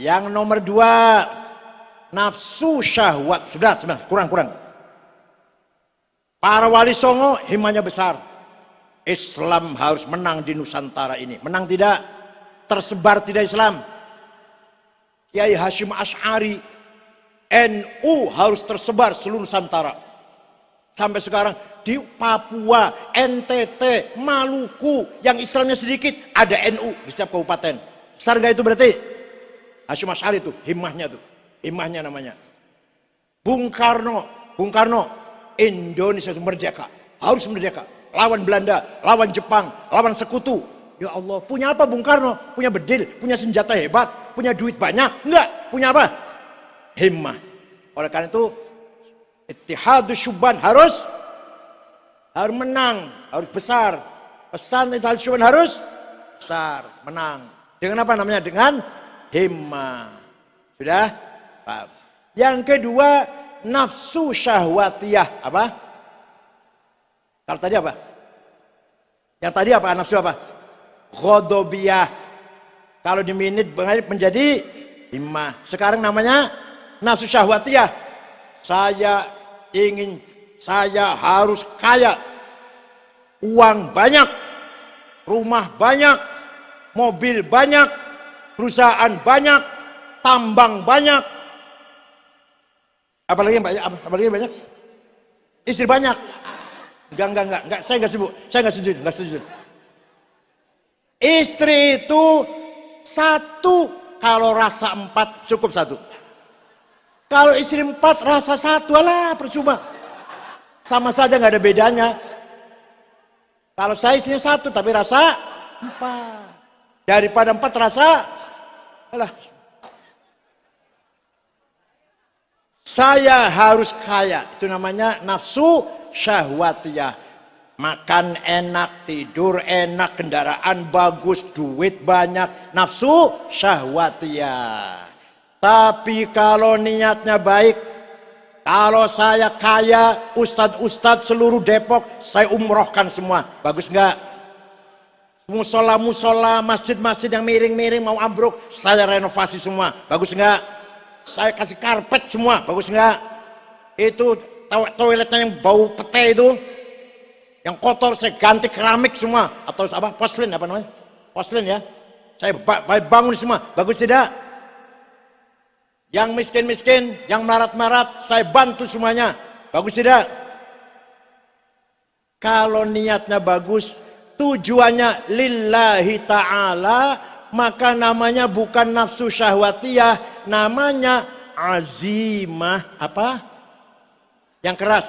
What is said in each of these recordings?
Yang nomor 2, nafsu syahwat. Sudah, kurang. Para wali songo himanya besar. Islam harus menang di Nusantara ini. Menang tidak? Tersebar tidak Islam? Kiai Hashim Asy'ari, NU harus tersebar seluruh Nusantara. Sampai sekarang di Papua, NTT, Maluku yang Islamnya sedikit ada NU di setiap kabupaten. Besar gak itu berarti? Hashim Asy'ari itu himmahnya namanya. Bung Karno, Indonesia merdeka, harus merdeka. Lawan Belanda, lawan Jepang, lawan sekutu. Ya Allah, punya apa Bung Karno? Punya bedil, punya senjata hebat, punya duit banyak? Enggak, punya apa? Himmah. Oleh karena itu Ittihadus Syubban harus menang, harus besar. Pesan Ittihadus Syubban harus besar, menang. Dengan apa namanya? Dengan himmah. Sudah? Paham. Yang kedua, nafsu syahwatiyah. Apa? Kalau tadi apa? Yang tadi apa? Nafsu apa? Ghadabiyah. Kalau diminit menjadi himmah. Sekarang namanya nafsu syahwatiyah. Saya harus kaya. Uang banyak, rumah banyak, mobil banyak, perusahaan banyak, tambang banyak. Apalagi banyak? Istri banyak. Enggak, saya enggak sibuk. Saya enggak setuju. Istri itu 1, kalau rasa 4 cukup 1. Kalau istri 4 rasa 1, alah percuma. Sama saja enggak ada bedanya. Kalau saya istrinya 1 tapi rasa 4. Daripada 4 rasa, alah. Saya harus kaya. Itu namanya nafsu syahwatiyah. Makan enak, tidur enak, kendaraan bagus, duit banyak. Nafsu syahwatiyah. Tapi kalau niatnya baik, kalau saya kaya, ustadz seluruh Depok saya umrohkan semua. Bagus enggak? Musola, masjid-masjid yang miring-miring mau ambruk, saya renovasi semua. Bagus enggak? Saya kasih karpet semua. Bagus enggak? Itu toiletnya yang bau pete itu, yang kotor saya ganti keramik semua. Atau apa? Porselin apa namanya? Porselin ya. Saya bangun semua. Bagus tidak? Yang miskin-miskin, yang melarat-melarat, saya bantu semuanya. Bagus tidak? Kalau niatnya bagus, tujuannya lillahi ta'ala, maka namanya bukan nafsu syahwatiyah, namanya azimah. Apa? Yang keras.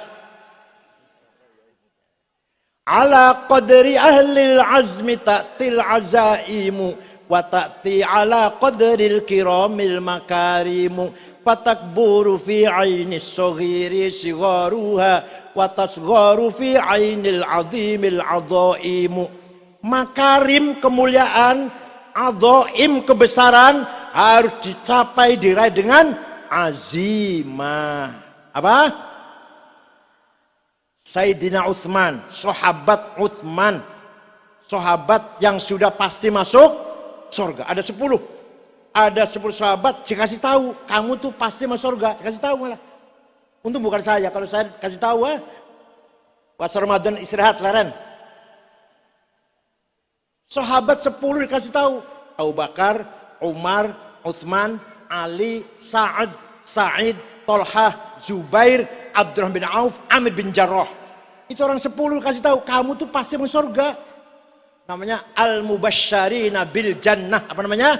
Ala qadri ahlil azmi ta'til azaimu wa ta'ti ala qadril kiramil makarimu fatakburu fi ainis saghiri sigharuha wa tasgharu fi ainil azimil adhaimu. Makarim kemuliaan, adhaim kebesaran harus dicapai diraih dengan azimah. Apa? Sayyidina Utsman, sahabat Utsman, sahabat yang sudah pasti masuk surga. Ada 10 sahabat dikasih tahu, kamu tuh pasti masuk surga. Dikasih tahu malah. Untung bukan saya, kalau saya kasih tahu pas Ramadan istirahat leren. Sahabat 10 dikasih tahu. Abu Bakar, Umar, Utsman, Ali, Sa'id, Tolhah, Zubair, Abdurrahman bin Auf, Amir bin Jarrah. Itu orang 10 kasih tahu, kamu tuh pasti masuk surga. Namanya al-mubasysyirina bil jannah. Apa namanya?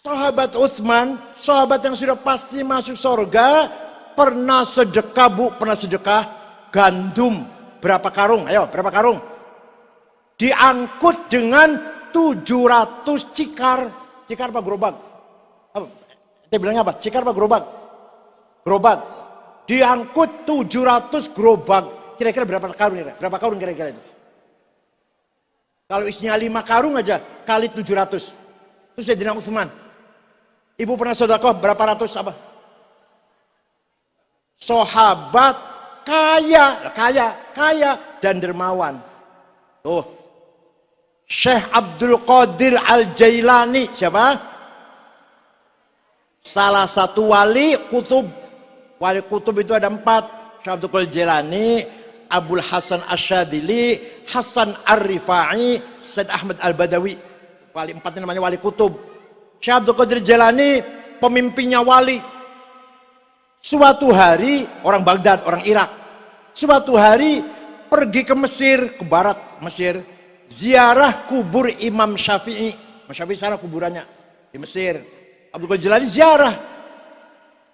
Sahabat Utsman, sahabat yang sudah pasti masuk surga, pernah sedekah gandum. Berapa karung? Ayo, berapa karung? Diangkut dengan 700 cikar. Cikar apa gerobak? Apa? Dia bilangnya apa? Cikar apa gerobak? Gerobak. Diangkut 700 gerobak. Kira-kira berapa karung? Berapa karung kira-kira itu? Kalau isinya 5 karung aja kali 700. Terus Sayyidina Utsman. Ibu pernah sedekah berapa ratus apa? Sahabat kaya dan dermawan. Tuh. Syekh Abdul Qadir Al-Jailani, siapa? Salah satu wali kutub. Wali kutub itu ada 4. Syekh Abdul Qadir Jilani, Abul Hasan Asyadili, Hasan Ar-Rifai, Said Ahmad Al-Badawi. Wali 4 ini namanya wali kutub. Syekh Abdul Qadir Jilani pemimpinnya wali. Suatu hari, orang Baghdad, orang Irak. Suatu hari pergi ke Mesir, ke barat Mesir, ziarah kubur Imam Syafi'i. Imam Syafi'i sana kuburannya di Mesir. Abdul Qadir Jilani ziarah,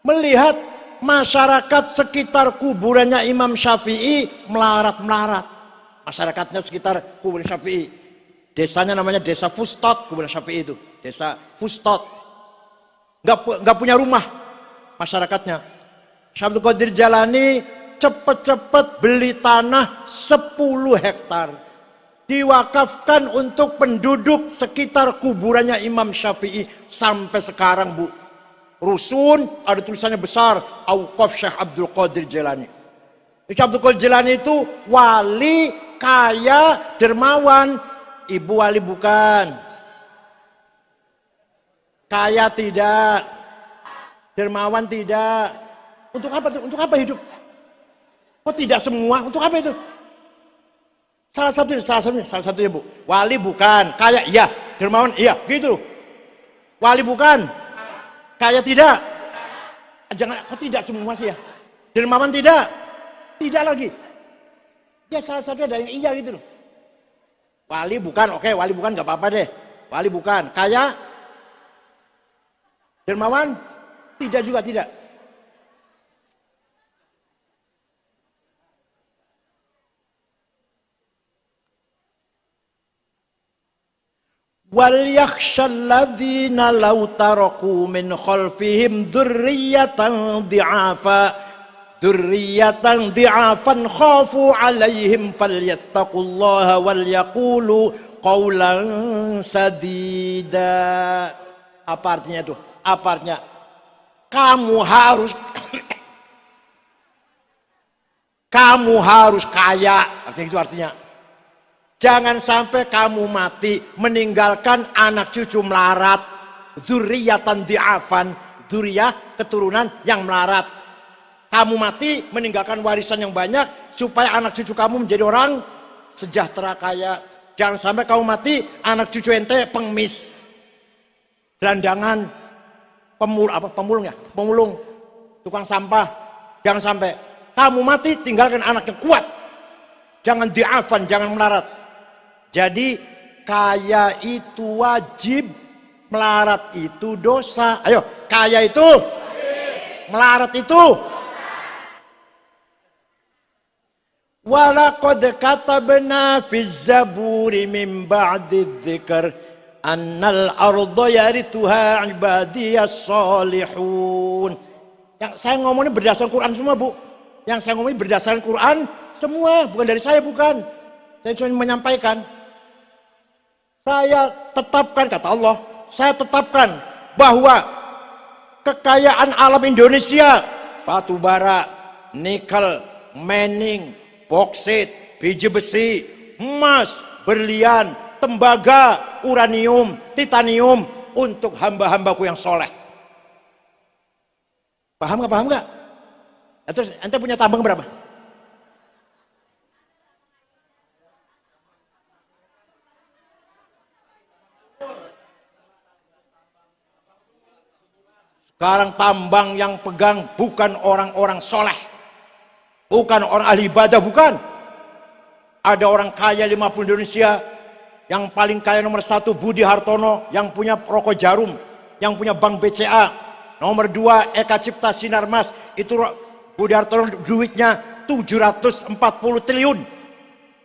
melihat masyarakat sekitar kuburannya Imam Syafi'i melarat-melarat. Masyarakatnya sekitar kuburan Syafi'i. Desanya namanya desa Fustot, kuburan Syafi'i itu. Desa Fustot. Nggak punya rumah masyarakatnya. Syekh Abdul Qadir Jilani cepet-cepet beli tanah 10 hektar. Diwakafkan untuk penduduk sekitar kuburannya Imam Syafi'i. Sampai sekarang, Bu. Rusun, ada tulisannya besar, Auqaf Syekh Abdul Qadir Jilani. Syekh Abdul Qadir Jilani itu wali, kaya, dermawan. Ibu wali bukan. Kaya tidak. Dermawan tidak. Untuk apa? Untuk apa hidup? Oh tidak semua, untuk apa itu? Salah satunya Bu. Wali bukan, kaya iya, dermawan iya, gitu. Wali bukan. Kaya tidak. Jangan, kok tidak semua sih ya? Dermawan tidak. Tidak lagi. Ya salah satu ada yang iya gitu loh. Wali bukan, oke wali bukan gak apa-apa deh. Wali bukan. Kaya? Dermawan? Tidak juga, tidak. وَلْيَخْشَ الَّذِينَ لَوْ تَرَكُوا مِنْ خَلْفِهِمْ ذُرِّيَّةً ضِعَافًا خَافُوا عَلَيْهِمْ فَلْيَتَّقُوا اللَّهَ وَلْيَقُولُوا قَوْلًا سَدِيدًا. Apa artinya itu? Apa artinya? Kamu harus kaya. Artinya itu artinya. Jangan sampai kamu mati meninggalkan anak cucu melarat. Dzurriyyatan di'afan. Dzurriyyah keturunan yang melarat. Kamu mati meninggalkan warisan yang banyak supaya anak cucu kamu menjadi orang sejahtera kaya. Jangan sampai kamu mati anak cucu ente pengemis, gelandangan, pemulung, tukang sampah. Jangan sampai kamu mati tinggalkan anak yang kuat. Jangan di'afan, jangan melarat. Jadi kaya itu wajib, melarat itu dosa. Ayo, kaya itu, melarat itu. Walaqad katabna fiz zaburi min ba'di dzikr annal arda yarithuha ibadiyas salihun. Yang saya ngomongin berdasarkan Quran semua, Bu. Yang saya ngomongin berdasarkan Quran semua, bukan dari saya, bukan. Saya cuma menyampaikan. Saya tetapkan, kata Allah, saya tetapkan bahwa kekayaan alam Indonesia, batu bara, nikel, mening, boksit, biji besi, emas, berlian, tembaga, uranium, titanium untuk hamba-hambaku yang soleh. Paham nggak? Paham nggak? Terus ente punya tambang berapa? Sekarang tambang yang pegang bukan orang-orang soleh, bukan orang ahli ibadah, bukan. Ada orang kaya 50 Indonesia, yang paling kaya nomor 1 Budi Hartono, yang punya rokok Jarum, yang punya bank BCA. Nomor 2 Eka Cipta Sinarmas, itu Budi Hartono duitnya 740 triliun,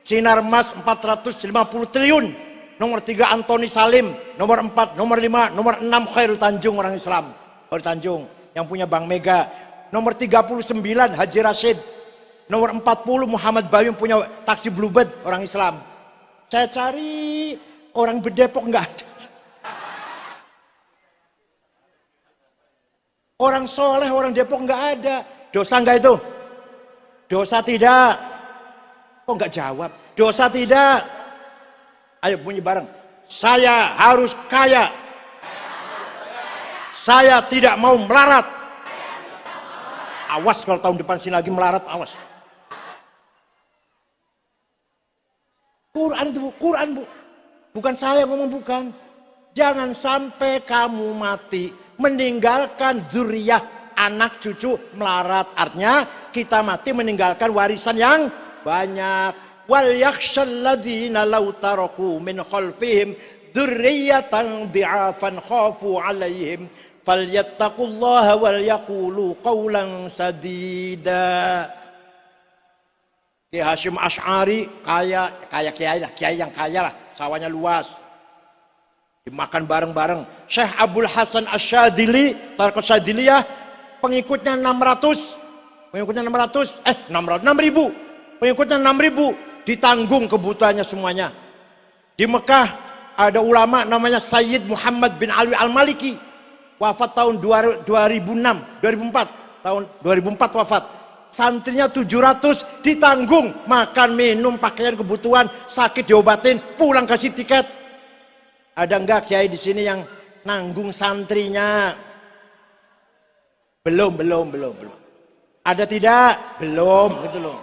Sinarmas 450 triliun. Nomor 3 Antoni Salim, nomor 4, nomor 5, nomor 6 Khairul Tanjung, orang Islam. Khairul Tanjung yang punya Bank Mega. Nomor 39 Haji Rashid. Nomor 40 Muhammad Bayu yang punya taksi Bluebird, orang Islam. Saya cari orang berdepok nggak ada. Orang soleh, orang Depok nggak ada. Dosa nggak itu? Dosa tidak? Kok nggak jawab? Dosa tidak? Ayo bunyi bareng. Saya harus kaya. Saya tidak mau melarat. Awas kalau tahun depan sini lagi melarat, awas. Quran bu, Quran bu. Bukan saya ngomong, bukan. Jangan sampai kamu mati meninggalkan dzurriyyah, anak cucu melarat. Artinya kita mati meninggalkan warisan yang banyak. Wal yakhshal ladzina law taraku min khalfihim dzurriyyatan dhi'afan khafu 'alaihim falyattaqullaha wal yaqulu qawlan sadida. Kiai Hasyim Asy'ari kaya kiai lah, kiai yang kaya lah, sawahnya luas, dimakan bareng-bareng. Syekh Abdul Hasan Asyadzili, Tariqat Syadziliyah, pengikutnya 600, 6.000, pengikutnya 6.000, ditanggung kebutuhannya semuanya. Di Mekah ada ulama namanya Sayyid Muhammad bin Alwi Al-Maliki, wafat tahun 2004, tahun 2004 wafat. Santrinya 700 ditanggung, makan, minum, pakaian, kebutuhan, sakit diobatin, pulang kasih tiket. Ada enggak kiai di sini yang nanggung santrinya? Belum. Ada tidak? Belum, gitu loh.